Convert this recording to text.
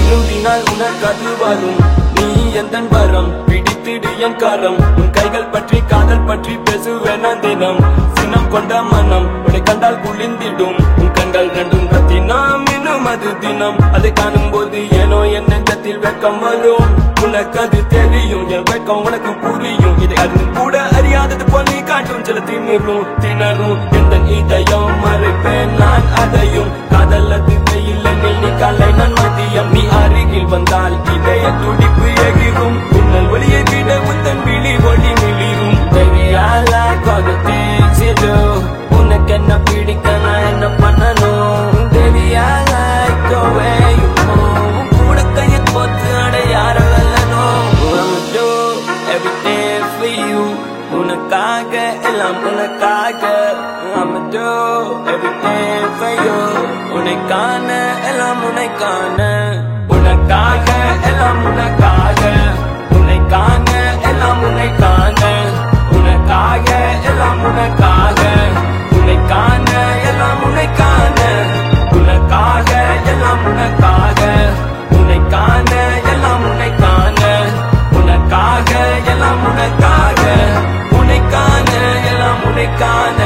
விரும்பினால் உனக்கது வரும் நீ எந்தன் வரம் பிடித்திடு என் கரம் உன் கைகள் பற்றி காதல் பற்றி பேசுவேன் தினம் சினம் கொண்ட மனம் உன்னை கண்டால் குளிந்திடும் உன் கண்கள் ரெண்டும் ரத்தினம் இன்னும் அது தினம் அதை காணும் போது ஏனோ என் நெஞ்சத்தில் வெட்கம் வரும் உனக்கு அது தெரியும் என் வெட்கம் உனக்கு புரியும் இதை அறிந்து கூட அறியாதது போல் நீ காட்டும் சில திணறும் எந்த இதயம் மறைப்பேன் நான் அதையும் காதல் அது வெயிலெனில் நீ காலை நான் மதியம் நீ அருகில் வந்தால் இதய துடிப்பு எகிரும் உன்னல் ஒளியை விட உந்தன் விழி ஒளி மிளிரும் Baby I like all the things you do உனக்கு என்ன பிடிக்க நான் என்ன பண்ணணும் Baby I like the way you move கூட கையை போத்து அடையாற வெல்லணும் I'ma do everything for you உனக்காக எல்லாம் உனக்காக I'ma do everything for you உனக்கான எல்லாம் உனக்கான உனக்காக எல்லாம் உனக்காக உனக்கான எல்லாம் உனக்கான உனக்காக எல்லாம் உனக்காக உனக்கான எல்லாம் உனக்கான உனக்காக எல்லாம் உனக்காக உனக்கான எல்லாம் உனக்கான உனக்காக எல்லாம் உனக்காக உனக்கான எல்லாம் உனக்கான